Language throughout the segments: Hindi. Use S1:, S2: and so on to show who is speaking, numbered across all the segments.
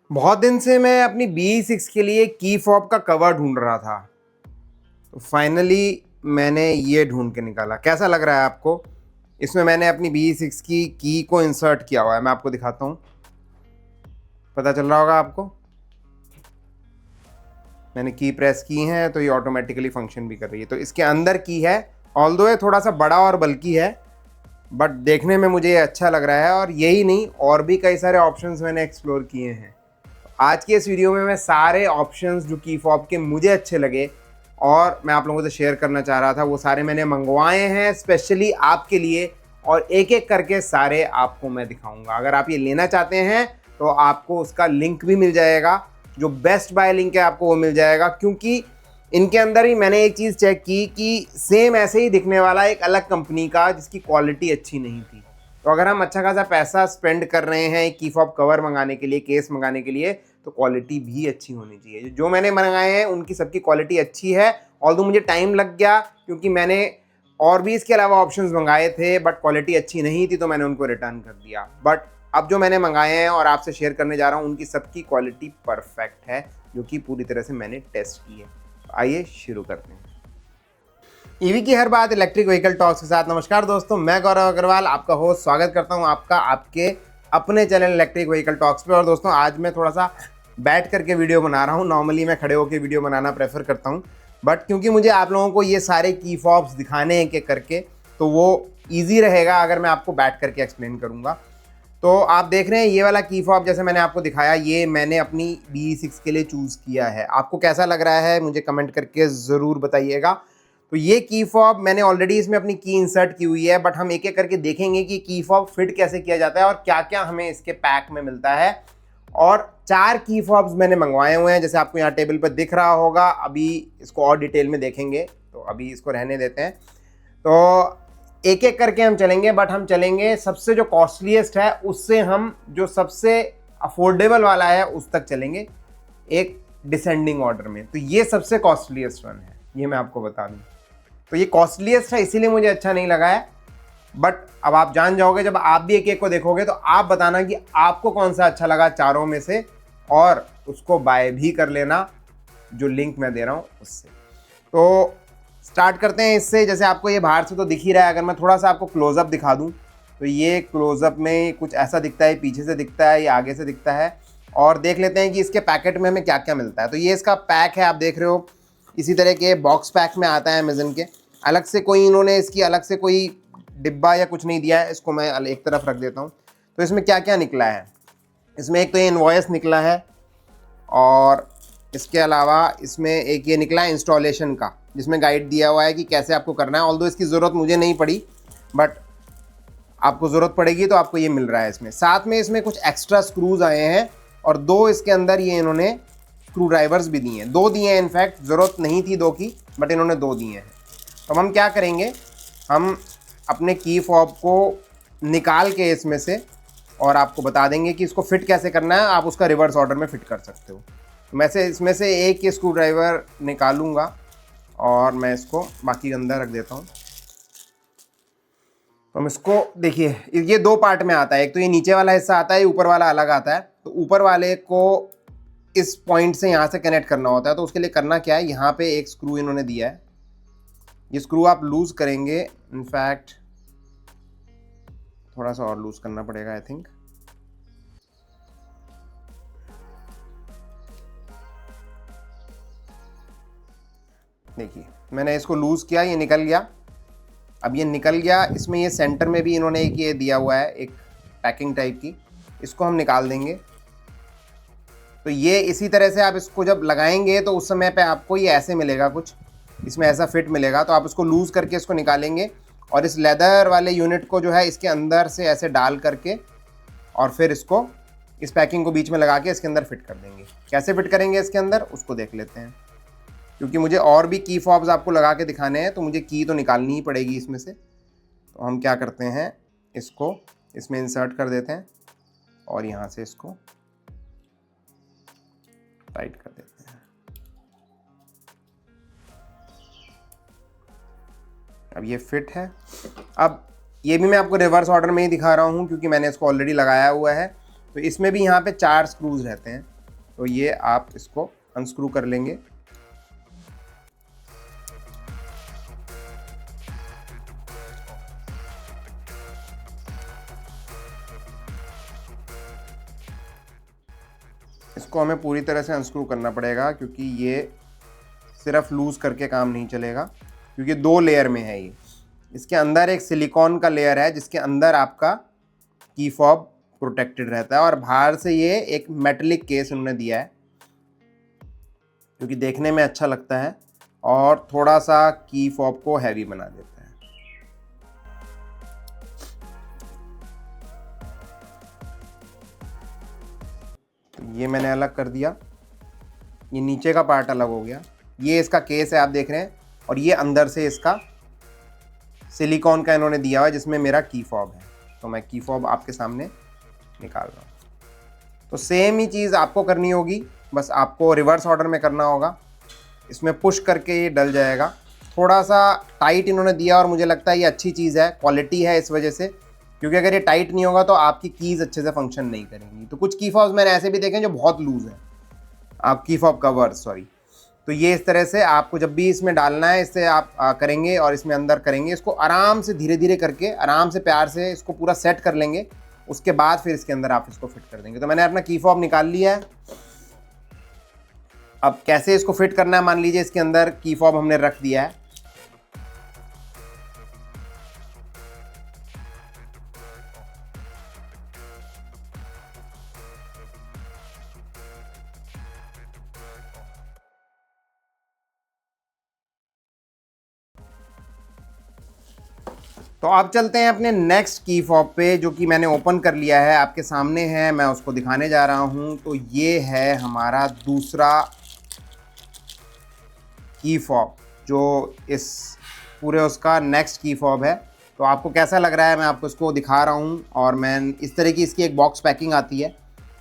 S1: बहुत दिन से मैं अपनी BE6 के लिए की फॉब का कवर ढूंढ रहा था, तो फाइनली मैंने ये ढूंढ के निकाला। कैसा लग रहा है आपको? इसमें मैंने अपनी BE6 की को इंसर्ट किया हुआ है। मैं आपको दिखाता हूँ, पता चल रहा होगा आपको। मैंने की प्रेस की है तो ये ऑटोमेटिकली फंक्शन भी कर रही है। तो इसके अंदर की है, ऑल्दो ये थोड़ा सा बड़ा और बल्कि है, बट देखने में मुझे ये अच्छा लग रहा है। और यही नहीं, और भी कई सारे ऑप्शंस मैंने एक्सप्लोर किए हैं। आज के इस वीडियो में मैं सारे ऑप्शंस जो की फॉब के मुझे अच्छे लगे और मैं आप लोगों से शेयर करना चाह रहा था, वो सारे मैंने मंगवाए हैं स्पेशली आपके लिए, और एक एक करके सारे आपको मैं दिखाऊंगा। अगर आप ये लेना चाहते हैं तो आपको उसका लिंक भी मिल जाएगा, जो बेस्ट बाय लिंक है आपको वो मिल जाएगा, क्योंकि इनके अंदर ही मैंने एक चीज़ चेक की कि सेम ऐसे ही दिखने वाला एक अलग कंपनी का जिसकी क्वालिटी अच्छी नहीं थी। तो अगर हम अच्छा खासा पैसा स्पेंड कर रहे हैं की फॉब कवर मंगाने के लिए, केस मंगाने के लिए, तो क्वालिटी भी अच्छी होनी चाहिए। जो मैंने मंगाए हैं उनकी सबकी क्वालिटी अच्छी है। ऑल्दो मुझे टाइम लग गया क्योंकि मैंने और भी इसके अलावा ऑप्शंस मंगाए थे, बट क्वालिटी अच्छी नहीं थी तो मैंने उनको रिटर्न कर दिया। बट अब जो मैंने मंगाए हैं और आपसे शेयर करने जा रहा हूँ, उनकी सबकी क्वालिटी परफेक्ट है, जो कि पूरी तरह से मैंने टेस्ट की है। आइए शुरू करते हैं ईवी की हर बात इलेक्ट्रिक व्हीकल टॉक्स के साथ। नमस्कार दोस्तों, मैं गौरव अग्रवाल आपका होस्ट स्वागत करता हूं आपका आपके अपने चैनल इलेक्ट्रिक व्हीकल टॉक्स पे। और दोस्तों, आज मैं थोड़ा सा बैठ करके वीडियो बना रहा हूं। नॉर्मली मैं खड़े होकर वीडियो बनाना प्रेफर करता हूं, बट क्योंकि मुझे आप लोगों को ये सारे की फॉब्स दिखाने हैं एक करके, तो वो ईजी रहेगा अगर मैं आपको बैठ करके एक्सप्लेन करूँगा। तो आप देख रहे हैं ये वाला की फॉब, जैसे मैंने आपको दिखाया, ये मैंने अपनी BE6 के लिए चूज़ किया है। आपको कैसा लग रहा है मुझे कमेंट करके ज़रूर बताइएगा। तो ये की फॉब मैंने ऑलरेडी इसमें अपनी की इंसर्ट की हुई है, बट हम एक एक करके देखेंगे कि की फॉब फिट कैसे किया जाता है और क्या क्या हमें इसके पैक में मिलता है। और 4 की फॉब्स मैंने मंगवाए हुए हैं, जैसे आपको यहाँ टेबल पर दिख रहा होगा। अभी इसको और डिटेल में देखेंगे, तो अभी इसको रहने देते हैं। तो एक एक करके हम चलेंगे, बट हम चलेंगे सबसे जो कॉस्टलीस्ट है उससे हम जो सबसे अफोर्डेबल वाला है उस तक चलेंगे, एक डिसेंडिंग ऑर्डर में। तो ये सबसे कॉस्टलीस्ट वन है, ये मैं आपको बता दूं। तो ये कॉस्टलीस्ट है, इसीलिए मुझे अच्छा नहीं लगा है, बट अब आप जान जाओगे जब आप भी एक एक को देखोगे, तो आप बताना कि आपको कौन सा अच्छा लगा चारों में से, और उसको बाय भी कर लेना जो लिंक मैं दे रहा हूँ उससे। तो स्टार्ट करते हैं इससे। जैसे आपको ये बाहर से तो दिख ही रहा है, अगर मैं थोड़ा सा आपको क्लोजअप दिखा दूं तो ये क्लोजअप में कुछ ऐसा दिखता है, पीछे से दिखता है या आगे से दिखता है। और देख लेते हैं कि इसके पैकेट में हमें क्या क्या मिलता है। तो ये इसका पैक है, आप देख रहे हो, इसी तरह के बॉक्स पैक में आता है अमेज़न के। अलग से कोई इन्होंने इसकी अलग से कोई डिब्बा या कुछ नहीं दिया है, इसको मैं एक तरफ रख देता हूँ। तो इसमें क्या क्या निकला है, इसमें एक तो ये इनवॉइस निकला है, और इसके अलावा इसमें एक ये निकला है इंस्टॉलेशन का, जिसमें गाइड दिया हुआ है कि कैसे आपको करना है। ऑल्दो इसकी ज़रूरत मुझे नहीं पड़ी, बट आपको ज़रूरत पड़ेगी तो आपको ये मिल रहा है इसमें। साथ में इसमें कुछ एक्स्ट्रा स्क्रूज आए हैं, और 2 इसके अंदर ये इन्होंने स्क्रू ड्राइवर्स भी दिए हैं। 2 दिए हैं, इनफैक्ट ज़रूरत नहीं थी 2 की, बट इन्होंने 2 दिए हैं। तो हम क्या करेंगे, हम अपने की फॉब को निकाल के इसमें से और आपको बता देंगे कि इसको फिट कैसे करना है। आप उसका रिवर्स ऑर्डर में फिट कर सकते हो। तो मैं से इसमें से एक स्क्रू ड्राइवर निकालूंगा और मैं इसको बाकी के अंदर रख देता हूँ। तो हम इसको देखिए, ये 2 पार्ट में आता है। एक तो ये नीचे वाला हिस्सा आता है, ऊपर वाला अलग आता है। तो ऊपर वाले को इस पॉइंट से यहाँ से कनेक्ट करना होता है। तो उसके लिए करना क्या है, यहाँ पे एक स्क्रू इन्होंने दिया है, ये स्क्रू आप लूज करेंगे। इनफैक्ट थोड़ा सा और लूज करना पड़ेगा आई थिंक। देखिए मैंने इसको लूज किया, ये निकल गया। अब ये निकल गया, इसमें ये सेंटर में भी इन्होंने एक ये दिया हुआ है, एक पैकिंग टाइप की, इसको हम निकाल देंगे। तो ये इसी तरह से आप इसको जब लगाएंगे तो उस समय पे आपको ये ऐसे मिलेगा, कुछ इसमें ऐसा फिट मिलेगा। तो आप इसको लूज करके इसको निकालेंगे, और इस लेदर वाले यूनिट को जो है इसके अंदर से ऐसे डाल करके, और फिर इसको इस पैकिंग को बीच में लगा के इसके अंदर फिट कर देंगे। कैसे फिट करेंगे इसके अंदर उसको देख लेते हैं, क्योंकि मुझे और भी की फॉब्स आपको लगा के दिखाने हैं, तो मुझे की तो निकालनी ही पड़ेगी इसमें से। तो हम क्या करते हैं, इसको इसमें इंसर्ट कर देते हैं और यहाँ से इसको टाइट कर देते हैं। अब ये फिट है। अब ये भी मैं आपको रिवर्स ऑर्डर में ही दिखा रहा हूँ, क्योंकि मैंने इसको ऑलरेडी लगाया हुआ है। तो इसमें भी यहाँ पे 4 स्क्रूज रहते हैं, तो ये आप इसको अनस्क्रू कर लेंगे। इसको हमें पूरी तरह से अनस्क्रू करना पड़ेगा, क्योंकि ये सिर्फ लूज़ करके काम नहीं चलेगा, क्योंकि 2 लेयर में है ये। इसके अंदर एक सिलिकॉन का लेयर है जिसके अंदर आपका की फॉब प्रोटेक्टेड रहता है, और बाहर से ये एक मेटेलिक केस उन्होंने दिया है, क्योंकि देखने में अच्छा लगता है और थोड़ा सा की फॉब को हैवी बना देता है। ये मैंने अलग कर दिया, ये नीचे का पार्ट अलग हो गया। ये इसका केस है आप देख रहे हैं, और ये अंदर से इसका सिलिकॉन का इन्होंने दिया हुआ है जिसमें मेरा की फॉब है। तो मैं की फॉब आपके सामने निकाल रहा हूँ। तो सेम ही चीज़ आपको करनी होगी, बस आपको रिवर्स ऑर्डर में करना होगा। इसमें पुश करके ये डल जाएगा। थोड़ा सा टाइट इन्होंने दिया और मुझे लगता है ये अच्छी चीज़ है, क्वालिटी है इस वजह से, क्योंकि अगर ये टाइट नहीं होगा तो आपकी कीज़ अच्छे से फंक्शन नहीं करेंगी। तो कुछ की फॉब्स मैंने ऐसे भी देखे हैं जो बहुत लूज़ है, आप की फॉब कवर सॉरी। तो ये इस तरह से आपको जब भी इसमें डालना है, इससे आप करेंगे और इसमें अंदर करेंगे, इसको आराम से धीरे धीरे करके आराम से प्यार से इसको पूरा सेट कर लेंगे। उसके बाद फिर इसके अंदर आप इसको फिट कर देंगे। तो मैंने अपना की फॉब निकाल लिया है। अब कैसे इसको फिट करना है, मान लीजिए इसके अंदर की फॉब हमने रख दिया है। तो अब चलते हैं अपने नेक्स्ट की फॉब पे, जो कि मैंने ओपन कर लिया है, आपके सामने है, मैं उसको दिखाने जा रहा हूं। तो ये है हमारा दूसरा की फॉब, जो इस पूरे उसका नेक्स्ट की फॉब है। तो आपको कैसा लग रहा है, मैं आपको इसको दिखा रहा हूं। और मैं इस तरह की इसकी एक बॉक्स पैकिंग आती है।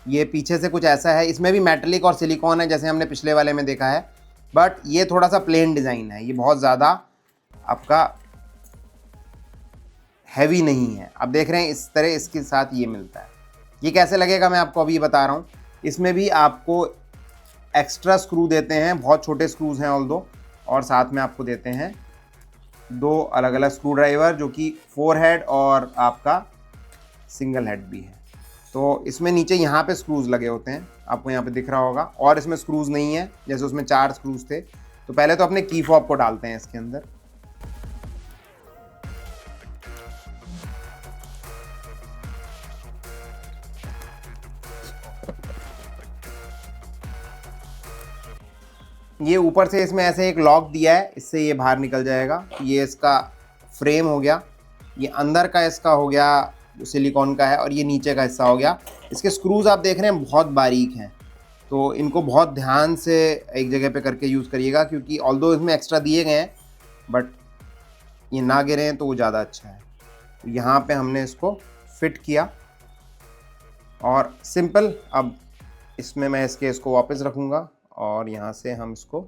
S1: ये पीछे से कुछ ऐसा है, इसमें भी मेटेलिक और सिलिकॉन है जैसे हमने पिछले वाले में देखा है, बट ये थोड़ा सा प्लेन डिज़ाइन है। ये बहुत ज़्यादा आपका हैवी नहीं है। अब देख रहे हैं इस तरह इसके साथ ये मिलता है। ये कैसे लगेगा मैं आपको अभी बता रहा हूँ। इसमें भी आपको एक्स्ट्रा स्क्रू देते हैं, बहुत छोटे स्क्रूज हैं ऑल दो, और साथ में आपको देते हैं 2 अलग अलग स्क्रू ड्राइवर, जो कि 4 हेड और आपका सिंगल हेड भी है। तो इसमें नीचे यहाँ पे स्क्रूज लगे होते हैं, आपको यहाँ पे दिख रहा होगा, और इसमें स्क्रूज नहीं है जैसे उसमें 4 स्क्रूज थे। तो पहले तो अपने की फॉब को डालते हैं इसके अंदर। ये ऊपर से इसमें ऐसे एक लॉक दिया है, इससे ये बाहर निकल जाएगा। ये इसका फ्रेम हो गया, ये अंदर का इसका हो गया जो सिलिकॉन का है, और ये नीचे का हिस्सा हो गया। इसके स्क्रूज आप देख रहे हैं बहुत बारीक हैं, तो इनको बहुत ध्यान से एक जगह पे करके यूज़ करिएगा, क्योंकि ऑल्दो इसमें एक्स्ट्रा दिए गए हैं, बट ये ना गिरें तो वो ज़्यादा अच्छा है। तो यहाँ पे हमने इसको फिट किया और सिंपल। अब इसमें मैं इसको वापस रखूँगा, और यहाँ से हम इसको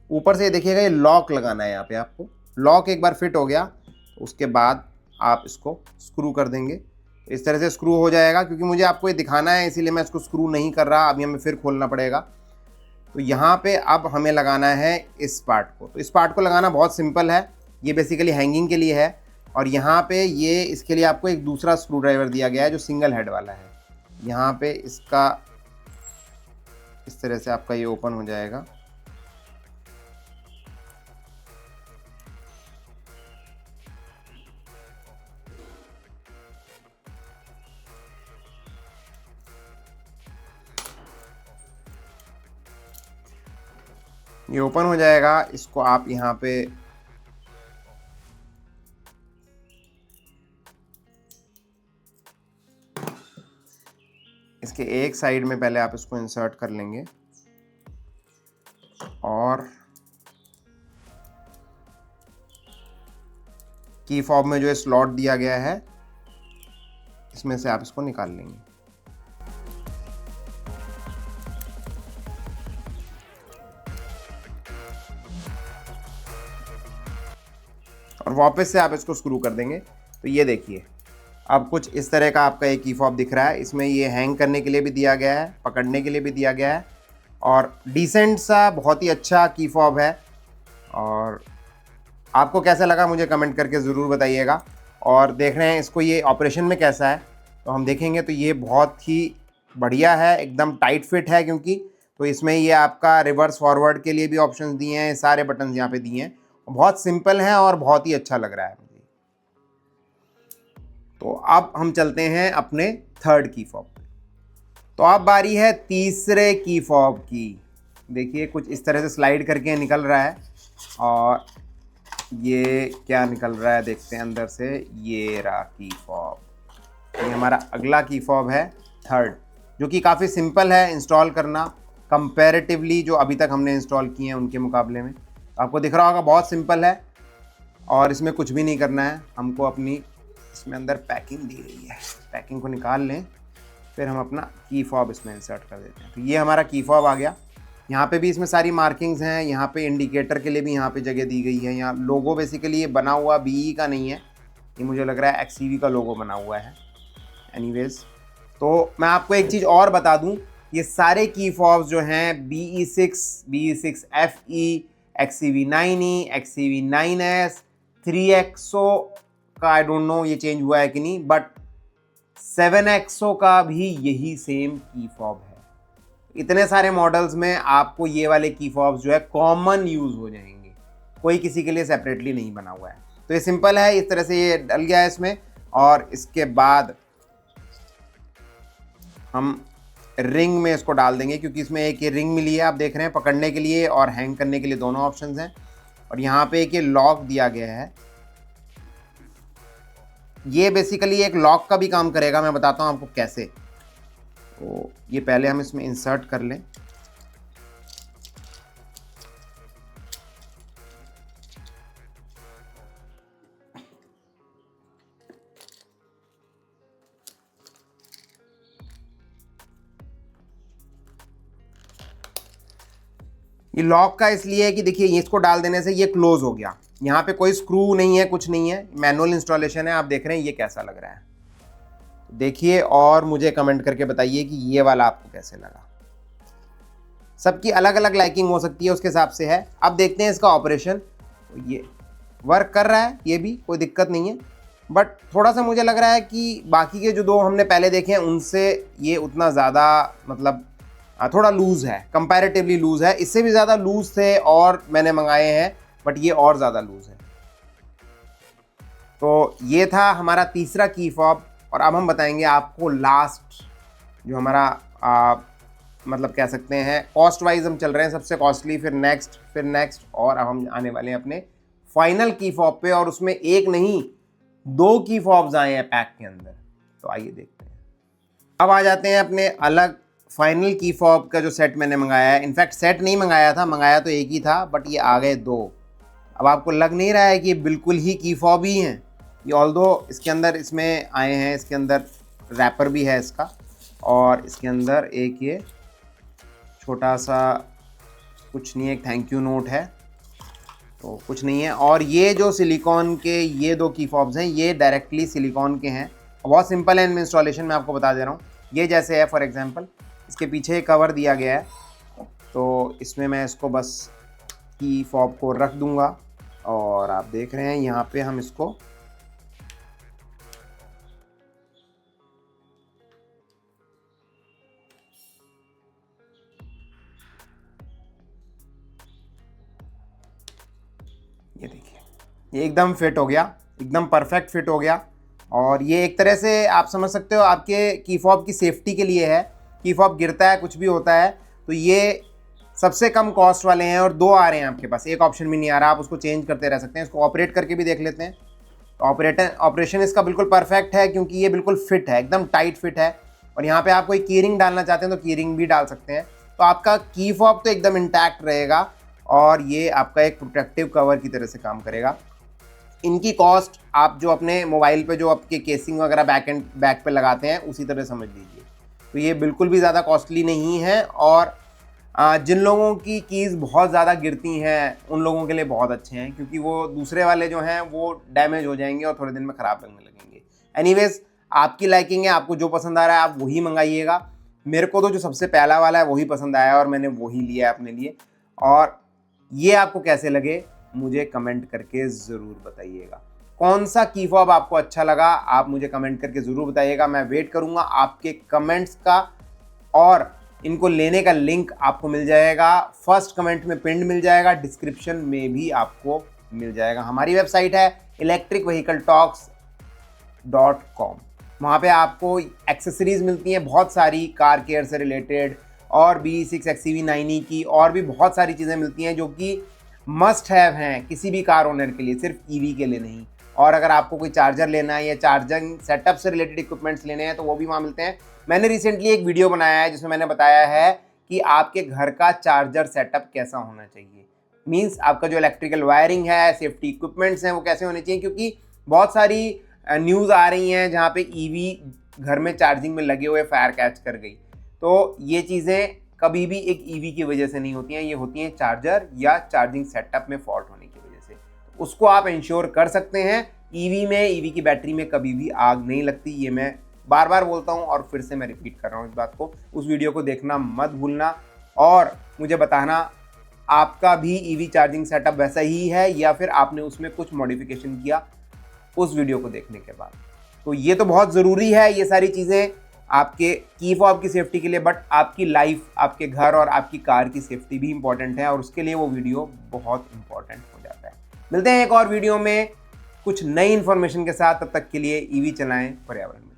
S1: ऊपर से देखिएगा, ये लॉक लगाना है। यहाँ पे आपको लॉक एक बार फिट हो गया तो उसके बाद आप इसको स्क्रू कर देंगे। इस तरह से स्क्रू हो जाएगा, क्योंकि मुझे आपको ये दिखाना है इसीलिए मैं इसको स्क्रू नहीं कर रहा, अभी हमें फिर खोलना पड़ेगा। तो यहाँ पे अब हमें लगाना है इस पार्ट को। तो इस पार्ट को लगाना बहुत सिंपल है, ये बेसिकली हैंगिंग के लिए है। और यहाँ पे ये इसके लिए आपको एक दूसरा स्क्रू ड्राइवर दिया गया है जो सिंगल हेड वाला है। यहाँ पे इसका इस तरह से आपका ये ओपन हो जाएगा। ये ओपन हो जाएगा, इसको आप यहाँ पे इसके एक साइड में पहले आप इसको इंसर्ट कर लेंगे, और की फॉब में जो स्लॉट दिया गया है इसमें से आप इसको निकाल लेंगे। और वापस से आप इसको स्क्रू कर देंगे। तो ये देखिए अब कुछ इस तरह का आपका एक की फॉब दिख रहा है। इसमें ये हैंग करने के लिए भी दिया गया है, पकड़ने के लिए भी दिया गया है, और डिसेंट सा बहुत ही अच्छा की फॉब है। और आपको कैसा लगा मुझे कमेंट करके ज़रूर बताइएगा। और देख रहे हैं इसको ये ऑपरेशन में कैसा है, तो हम देखेंगे तो ये बहुत ही बढ़िया है, एकदम टाइट फिट है। क्योंकि तो इसमें ये आपका रिवर्स फॉरवर्ड के लिए भी ऑप्शंस दिए हैं, सारे बटन यहाँ पे दिए हैं, बहुत सिंपल है और बहुत ही अच्छा लग रहा है मुझे। तो अब हम चलते हैं अपने थर्ड की फॉब पे। तो अब बारी है तीसरे की फॉब की। देखिए कुछ इस तरह से स्लाइड करके निकल रहा है, और ये क्या निकल रहा है देखते हैं अंदर से। ये रहा की फॉब। ये हमारा अगला की फॉब है थर्ड, जो कि काफ़ी सिंपल है इंस्टॉल करना कंपैरेटिवली, जो अभी तक हमने इंस्टॉल किए हैं उनके मुकाबले में। आपको दिख रहा होगा बहुत सिंपल है, और इसमें कुछ भी नहीं करना है हमको। अपनी इसमें अंदर पैकिंग दी गई है, पैकिंग को निकाल लें, फिर हम अपना की फॉब इसमें इंसर्ट कर देते हैं। तो ये हमारा की फॉब आ गया। यहाँ पे भी इसमें सारी मार्किंग्स हैं, यहाँ पे इंडिकेटर के लिए भी यहाँ पे जगह दी गई है। यहाँ लोगो बेसिकली ये बना हुआ BE का नहीं है, ये मुझे लग रहा है XCV का लोगो बना हुआ है। एनीवेज, तो मैं आपको एक चीज़ और बता दूँ, ये सारे की फॉब्स जो हैं BE6, BE6FE, XCV9E, XCV9S, 3XO का आई डोंट नो ये चेंज हुआ है कि नहीं, बट 7XO का भी यही सेम की फॉब है। इतने सारे मॉडल्स में आपको ये वाले की फॉब्स जो है कॉमन यूज़ हो जाएंगे, कोई किसी के लिए सेपरेटली नहीं बना हुआ है। तो ये सिंपल है, इस तरह से ये डल गया है इसमें। और इसके बाद हम रिंग में इसको डाल देंगे, क्योंकि इसमें एक ये रिंग मिली है, आप देख रहे हैं, पकड़ने के लिए और हैंग करने के लिए दोनों ऑप्शंस हैं। और यहाँ पे एक ये लॉक दिया गया है, ये बेसिकली एक लॉक का भी काम करेगा। मैं बताता हूँ आपको कैसे। तो ये पहले हम इसमें इंसर्ट कर लें। ये लॉक का इसलिए है कि देखिए इसको डाल देने से ये क्लोज हो गया। यहाँ पे कोई स्क्रू नहीं है, कुछ नहीं है, मैनुअल इंस्टॉलेशन है। आप देख रहे हैं ये कैसा लग रहा है, देखिए और मुझे कमेंट करके बताइए कि ये वाला आपको कैसे लगा। सबकी अलग अलग लाइकिंग हो सकती है, उसके हिसाब से है। अब देखते हैं इसका ऑपरेशन। तो ये वर्क कर रहा है, ये भी कोई दिक्कत नहीं है, बट थोड़ा सा मुझे लग रहा है कि बाकी के जो दो हमने पहले देखे हैं उनसे ये उतना ज़्यादा मतलब थोड़ा लूज़ है, कंपैरेटिवली लूज़ है। इससे भी ज़्यादा लूज़ थे और मैंने मंगाए हैं, बट ये और ज़्यादा लूज़ है। तो ये था हमारा तीसरा की फॉब। और अब हम बताएंगे आपको लास्ट, जो हमारा मतलब कह सकते हैं कॉस्ट वाइज हम चल रहे हैं सबसे कॉस्टली, फिर नेक्स्ट, और अब हम आने वाले हैं अपने फाइनल की फॉब पे। और उसमें एक नहीं 2 की फॉब्स आए हैं पैक के अंदर। तो आइए देखते हैं। अब आ जाते हैं अपने अलग फाइनल की फॉब का जो सेट मैंने मंगाया है। इनफैक्ट सेट नहीं मंगाया था, मंगाया तो एक ही था, बट ये आ गए 2। अब आपको लग नहीं रहा है कि ये बिल्कुल ही की फॉब ही हैं ये, ऑल्दो इसके अंदर इसमें आए हैं, इसके अंदर रैपर भी है इसका, और इसके अंदर एक ये छोटा सा कुछ नहीं है, एक थैंक यू नोट है, तो कुछ नहीं है। और ये जो सिलिकॉन के ये 2 की फॉब्स हैं, ये डायरेक्टली सिलिकॉन के हैं, बहुत सिंपल है इनमें इंस्टॉलेशन। मैं आपको बता दे रहा हूँ, ये जैसे है फॉर एग्जांपल, इसके पीछे कवर दिया गया है, तो इसमें मैं इसको बस की फॉब को रख दूंगा। और आप देख रहे हैं यहाँ पे हम इसको ये देखिए, ये एकदम फिट हो गया, एकदम परफेक्ट फिट हो गया। और ये एक तरह से आप समझ सकते हो आपके की फॉब की सेफ्टी के लिए है। की फॉब गिरता है, कुछ भी होता है, तो ये सबसे कम कॉस्ट वाले हैं। और 2 आ रहे हैं आपके पास, एक ऑप्शन भी नहीं आ रहा, आप उसको चेंज करते रह सकते हैं। इसको ऑपरेट करके भी देख लेते हैं। तो ऑपरेशन इसका बिल्कुल परफेक्ट है, क्योंकि ये बिल्कुल फिट है, एकदम टाइट फिट है। और यहाँ पे आप कोई की रिंग डालना चाहते हैं तो की रिंग भी डाल सकते हैं। तो आपका की फॉब तो एकदम इंटैक्ट रहेगा, और ये आपका एक प्रोटेक्टिव कवर की तरह से काम करेगा। इनकी कॉस्ट आप जो अपने मोबाइल पे जो आपके केसिंग वगैरह बैक पे लगाते हैं उसी तरह समझ लीजिए। तो ये बिल्कुल भी ज़्यादा कॉस्टली नहीं है। और जिन लोगों की कीज़ बहुत ज़्यादा गिरती हैं उन लोगों के लिए बहुत अच्छे हैं, क्योंकि वो दूसरे वाले जो हैं वो डैमेज हो जाएंगे और थोड़े दिन में ख़राब लगने लगेंगे। एनीवेज, आपकी लाइकिंग है, आपको जो पसंद आ रहा है आप वही मंगाइएगा। मेरे को तो जो सबसे पहला वाला है वही पसंद आया और मैंने वही लिया है अपने लिए। और ये आपको कैसे लगे मुझे कमेंट करके ज़रूर बताइएगा। कौन सा की फॉब आपको अच्छा लगा आप मुझे कमेंट करके ज़रूर बताइएगा। मैं वेट करूँगा आपके कमेंट्स का, और इनको लेने का लिंक आपको मिल जाएगा, फर्स्ट कमेंट में पिंड मिल जाएगा, डिस्क्रिप्शन में भी आपको मिल जाएगा। हमारी वेबसाइट है electricvehicletalks.com। वहाँ पे आपको एक्सेसरीज मिलती हैं बहुत सारी, कार केयर से रिलेटेड, और B6 XCV 9e की और भी बहुत सारी चीज़ें मिलती हैं जो कि मस्ट हैव हैं किसी भी कार ओनर के लिए, सिर्फ ईवी के लिए नहीं। और अगर आपको कोई चार्जर लेना है या चार्जिंग सेटअप से रिलेटेड इक्विपमेंट्स लेने हैं तो वो भी वहाँ मिलते हैं। मैंने रिसेंटली एक वीडियो बनाया है जिसमें मैंने बताया है कि आपके घर का चार्जर सेटअप कैसा होना चाहिए, मीन्स आपका जो इलेक्ट्रिकल वायरिंग है, सेफ्टी इक्विपमेंट्स हैं वो कैसे होने चाहिए, क्योंकि बहुत सारी न्यूज़ आ रही हैं जहाँ पे ईवी घर में चार्जिंग में लगे हुए फायर कैच कर गई। तो ये चीज़ें कभी भी एक ईवी की वजह से नहीं होती हैं, ये होती हैं चार्जर या चार्जिंग सेटअप में फॉल्ट होने की वजह से। उसको आप इंश्योर कर सकते हैं। ईवी की बैटरी में कभी भी आग नहीं लगती, ये मैं बार बार बोलता हूँ और फिर से मैं रिपीट कर रहा हूँ इस बात को। उस वीडियो को देखना मत भूलना और मुझे बताना आपका भी ईवी चार्जिंग सेटअप वैसा ही है या फिर आपने उसमें कुछ मॉडिफिकेशन किया उस वीडियो को देखने के बाद। तो ये तो बहुत ज़रूरी है ये सारी चीज़ें आपके की फॉब की सेफ्टी के लिए, बट आपकी लाइफ, आपके घर और आपकी कार की सेफ्टी भी इंपॉर्टेंट है और उसके लिए वो वीडियो बहुत इंपॉर्टेंट हो जाता है। मिलते हैं एक और वीडियो में कुछ नई इन्फॉर्मेशन के साथ, तब तक के लिए ईवी चलाएं, पर्यावरण में।